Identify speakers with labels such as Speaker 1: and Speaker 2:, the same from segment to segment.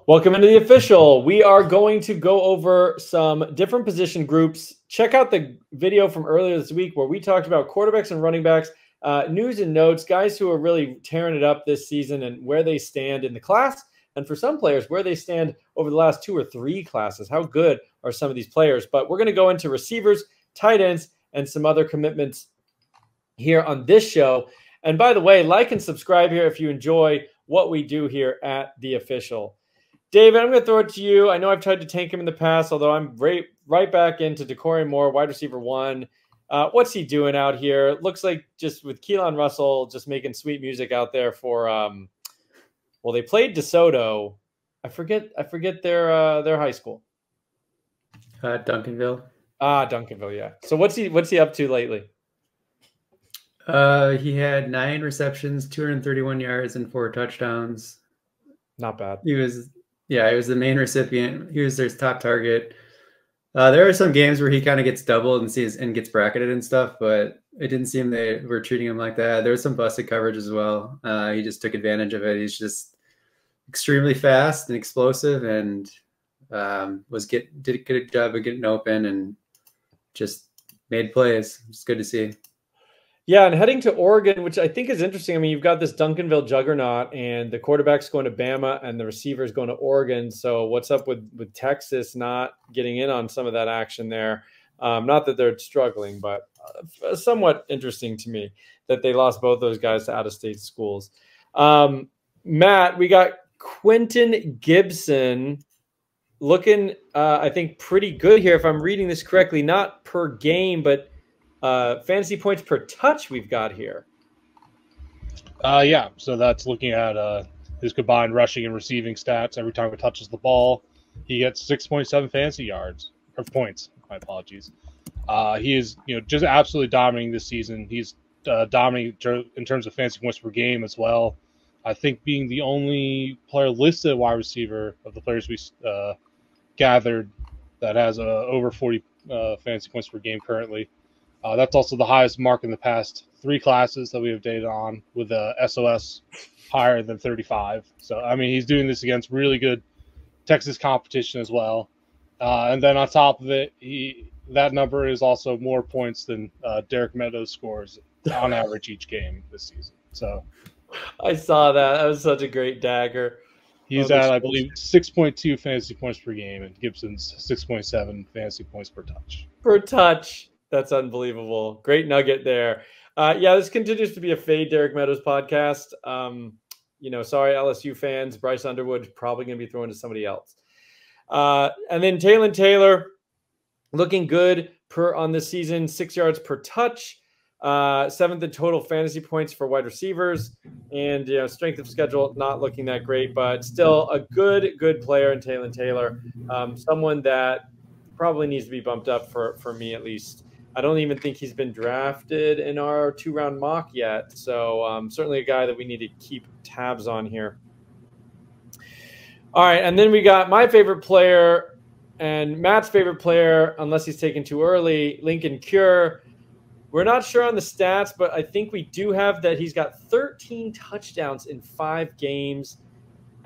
Speaker 1: Welcome into the official. We are going to go over some different position groups. Check out the video from earlier this week where we talked about quarterbacks and running backs, news and notes, guys who are really tearing it up this season and where they stand in the class. And for some players, where they stand over the last 2 or 3 classes. How good are some of these players? But we're going to go into receivers, tight ends, and some other commitments here on this show. And by the way, like and subscribe here if you enjoy what we do here at the official. David, I'm going to throw it to you. I know I've tried to tank him in the past, although I'm right back into DeAndre Moore, wide receiver 1. What's he doing out here? Looks like just with Keelan Russell just making sweet music out there for well, they played DeSoto. I forget their high school.
Speaker 2: Duncanville.
Speaker 1: Duncanville, yeah. So what's he up to lately?
Speaker 2: He had 9 receptions, 231 yards, and 4 touchdowns.
Speaker 1: Not bad.
Speaker 2: He was the main recipient. He was their top target. There are some games where he kind of gets doubled and gets bracketed and stuff, but it didn't seem they were treating him like that. There was some busted coverage as well. He just took advantage of it. He's just extremely fast and explosive, and did a good job of getting open and just made plays. It's good to see.
Speaker 1: Yeah, and heading to Oregon, which I think is interesting. I mean, you've got this Duncanville juggernaut, and the quarterback's going to Bama, and the receiver's going to Oregon. So what's up with Texas not getting in on some of that action there? Not that they're struggling, but somewhat interesting to me that they lost both those guys to out-of-state schools. Matt, we got Quentin Gibson looking, I think, pretty good here. If I'm reading this correctly, not per game, but fantasy points per touch we've got here.
Speaker 3: Yeah, so that's looking at his combined rushing and receiving stats. Every time he touches the ball, he gets 6.7 fantasy yards or points. My apologies. He is, just absolutely dominating this season. He's dominating in terms of fantasy points per game as well. I think being the only player listed wide receiver of the players we gathered that has over 40 fantasy points per game currently. That's also the highest mark in the past 3 classes that we have data on, with SOS higher than 35. So, I mean, he's doing this against really good Texas competition as well. And then on top of it, that number is also more points than Derek Meadows scores on average each game this season. So
Speaker 1: I saw that. That was such a great dagger.
Speaker 3: He's at, I believe, 6.2 fantasy points per game, and Gibson's 6.7 fantasy points per touch.
Speaker 1: Per touch. That's unbelievable. Great nugget there. Yeah, this continues to be a fade Derek Meadows podcast. Sorry, LSU fans. Bryce Underwood probably going to be thrown to somebody else. And then Taylor looking good on this season, 6 yards per touch, 7th in total fantasy points for wide receivers, and strength of schedule not looking that great, but still a good player in Taylor. Someone that probably needs to be bumped up for me at least. I don't even think he's been drafted in our 2-round mock yet. So certainly a guy that we need to keep tabs on here. All right, and then we got my favorite player and Matt's favorite player, unless he's taken too early, Lincoln Cure. We're not sure on the stats, but I think we do have that he's got 13 touchdowns in 5 games.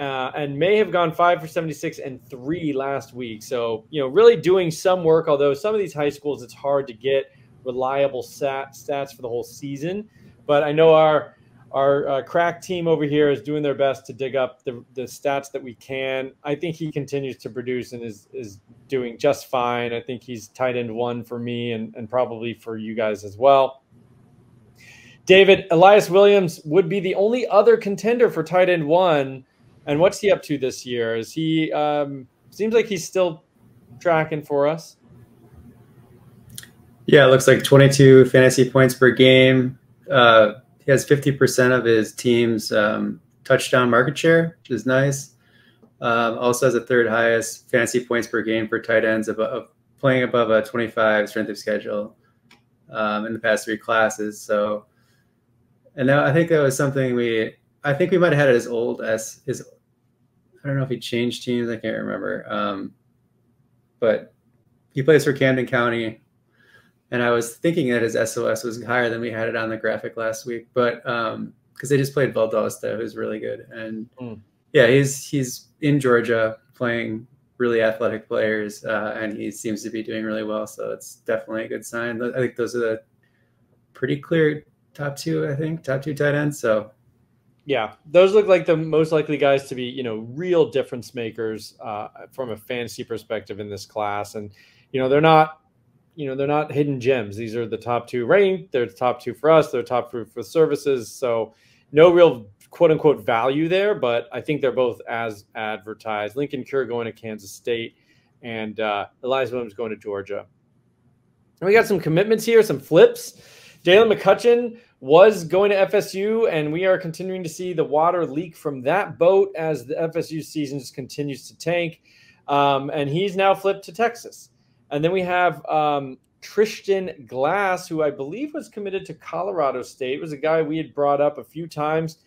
Speaker 1: And may have gone 5 for 76 and 3 last week. So, really doing some work, although some of these high schools, it's hard to get reliable stats for the whole season. But I know our crack team over here is doing their best to dig up the stats that we can. I think he continues to produce and is doing just fine. I think he's tight end 1 for me and probably for you guys as well. David, Elias Williams would be the only other contender for tight end 1. And what's he up to this year? Is he seems like he's still tracking for us?
Speaker 2: Yeah, it looks like 22 fantasy points per game. He has 50% of his team's touchdown market share, which is nice. Also has the 3rd highest fantasy points per game for tight ends, playing above a 25 strength of schedule in the past 3 classes. So, and I think that was something I think we might have had it as old as his. I don't know if he changed teams. I can't remember. But he plays for Canton County, and I was thinking that his SOS was higher than we had it on the graphic last week. But because they just played Valdosta, who's really good, and Yeah, he's in Georgia playing really athletic players, and he seems to be doing really well. So it's definitely a good sign. I think those are the pretty clear top two tight ends. So
Speaker 1: yeah, those look like the most likely guys to be, real difference makers from a fantasy perspective in this class. And, they're not hidden gems. These are the top two ranked. They're the top two for us. They're top two for services. So no real quote unquote value there, but I think they're both as advertised. Lincoln Cure going to Kansas State and Eli Williams going to Georgia. And we got some commitments here, some flips. Jalen McCutcheon was going to FSU, and we are continuing to see the water leak from that boat as the FSU season just continues to tank. And he's now flipped to Texas. And then we have Tristan Glass, who I believe was committed to Colorado State. It was a guy we had brought up a few times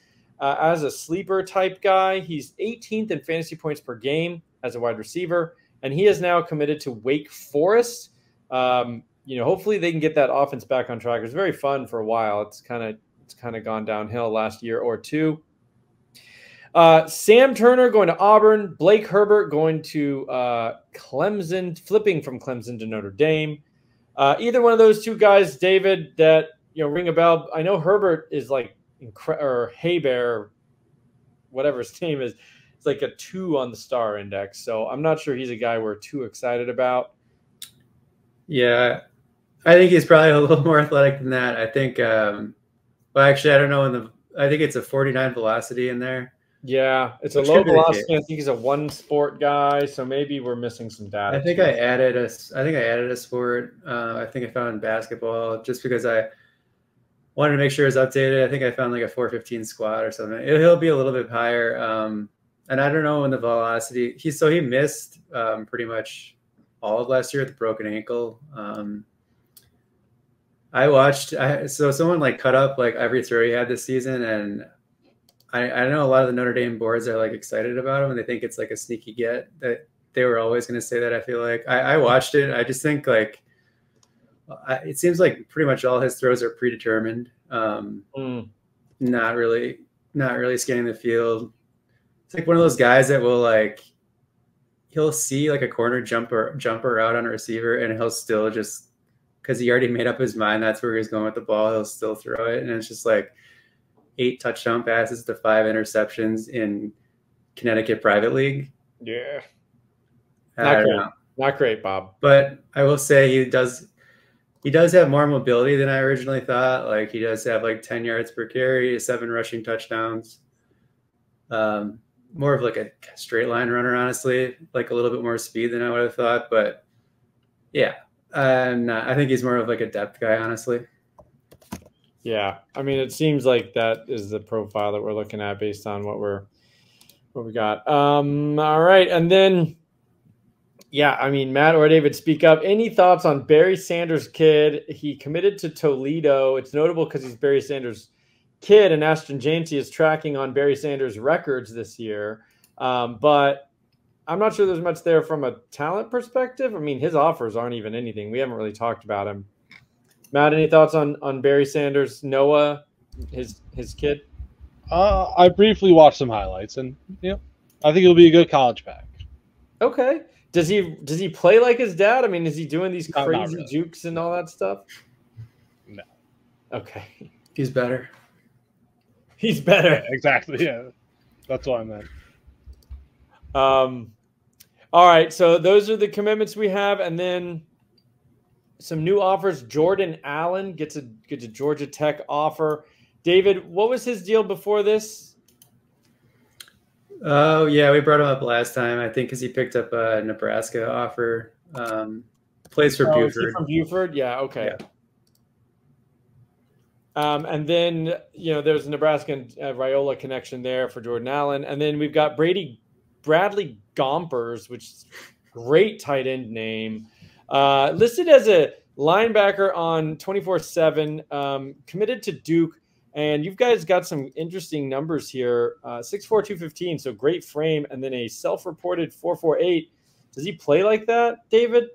Speaker 1: as a sleeper type guy. He's 18th in fantasy points per game as a wide receiver, and he is now committed to Wake Forest. Hopefully they can get that offense back on track. It was very fun for a while. It's kind of gone downhill last year or two. Sam Turner going to Auburn, Blake Herbert going to Clemson, flipping from Clemson to Notre Dame. Either one of those two guys, David, that ring a bell. I know Herbert is like or Haybear, whatever his name is. It's like a 2 on the star index. So I'm not sure he's a guy we're too excited about.
Speaker 2: Yeah, I think he's probably a little more athletic than that. I think, actually, I don't know. I think it's a 49 velocity in there.
Speaker 1: Yeah, it's a low velocity. I think he's a one sport guy, so maybe we're missing some data.
Speaker 2: I think I added a sport. I think I found basketball just because I wanted to make sure it's updated. I think I found like a 415 squat or something. He'll be a little bit higher. And I don't know when the velocity. He missed pretty much all of last year with the broken ankle. So someone like cut up like every throw he had this season, and I know a lot of the Notre Dame boards are like excited about him and they think it's like a sneaky get. That they were always going to say that. I feel like I watched it. I just think like it seems like pretty much all his throws are predetermined. Not really scanning the field. It's like one of those guys that will like, he'll see like a corner jumper out on a receiver and he'll still just, because he already made up his mind that's where he's going with the ball, he'll still throw it. And it's just like 8 touchdown passes to 5 interceptions in Connecticut Private League.
Speaker 1: Yeah.
Speaker 2: Not
Speaker 1: great, Bob.
Speaker 2: But I will say he does have more mobility than I originally thought. Like he does have like 10 yards per carry, 7 rushing touchdowns. More of like a straight line runner, honestly, like a little bit more speed than I would have thought. But yeah, I think he's more of like a depth guy, honestly.
Speaker 1: Yeah, I mean, it seems like that is the profile that we're looking at based on what we got. All right, and then, yeah, I mean, Matt or David, speak up. Any thoughts on Barry Sanders' kid? He committed to Toledo. It's notable because he's Barry Sanders' kid, and Ashton Janty is tracking on Barry Sanders' records this year. But I'm not sure there's much there from a talent perspective. I mean, his offers aren't even anything. We haven't really talked about him. Matt, any thoughts on Barry Sanders, Noah, his kid?
Speaker 3: I briefly watched some highlights, and I think he'll be a good college back.
Speaker 1: Okay. Does he play like his dad? I mean, is he doing these crazy
Speaker 3: really.
Speaker 1: jukes and all that stuff?
Speaker 3: No.
Speaker 1: Okay.
Speaker 2: He's better.
Speaker 1: He's better.
Speaker 3: Yeah, exactly. Yeah, that's what I meant.
Speaker 1: All right. So those are the commitments we have, and then some new offers. Jordan Allen gets a Georgia Tech offer. David, what was his deal before this?
Speaker 2: Oh yeah, we brought him up last time. I think because he picked up a Nebraska offer. Plays for Buford.
Speaker 1: Is he from Buford? Yeah. Okay. Yeah. And then there's a Nebraska and Raiola connection there for Jordan Allen, and then we've got Bradley Gompers, which is a great tight end name. Listed as a linebacker on 24/7, committed to Duke, and you guys got some interesting numbers here. 6'4", 215, so great frame, and then a self-reported 4.48. Does he play like that, David?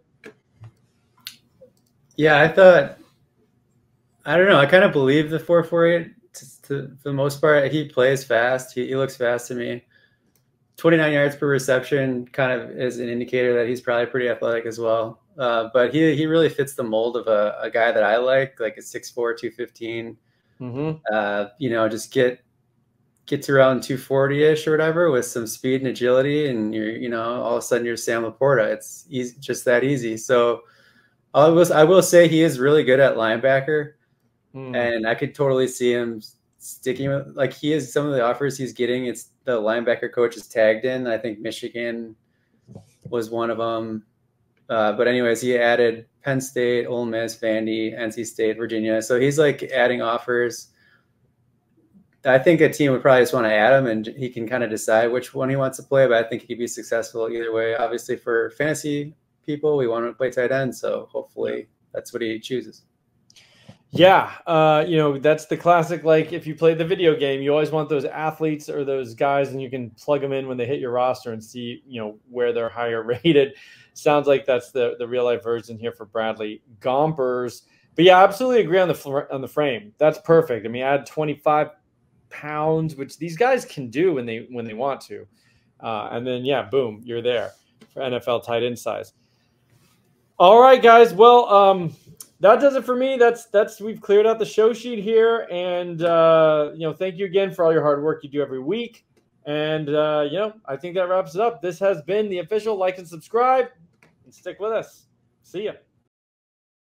Speaker 2: Yeah, I don't know. I kind of believe the 4.48 for the most part. He plays fast. He looks fast to me. 29 yards per reception kind of is an indicator that he's probably pretty athletic as well. But he really fits the mold of a guy that I like a 6'4", 215.
Speaker 1: Mm-hmm.
Speaker 2: Just get to around 240-ish or whatever with some speed and agility, and you're, all of a sudden you're Sam Laporta. It's easy, just that easy. So I will say he is really good at linebacker, and I could totally see him sticking with, he is, some of the offers he's getting, it's the linebacker coach is tagged in. I think Michigan was one of them. But anyways, he added Penn State, Ole Miss, Vandy, NC State, Virginia. So he's adding offers. I think a team would probably just want to add him, and he can kind of decide which one he wants to play. But I think he could be successful either way. Obviously, for fantasy people, we want to play tight end. So hopefully that's what he chooses.
Speaker 1: Yeah, that's the classic, if you play the video game, you always want those athletes or those guys, and you can plug them in when they hit your roster and see, where they're higher rated. Sounds like that's the real life version here for Bradley Gompers. But yeah, I absolutely agree on the frame. That's perfect. I mean, add 25 pounds, which these guys can do when they want to. And then, yeah, boom, you're there for NFL tight end size. All right, guys. Well, that does it for me. That's we've cleared out the show sheet here, and thank you again for all your hard work you do every week. And I think that wraps it up. This has been the official. Like and subscribe, and stick with us. See ya.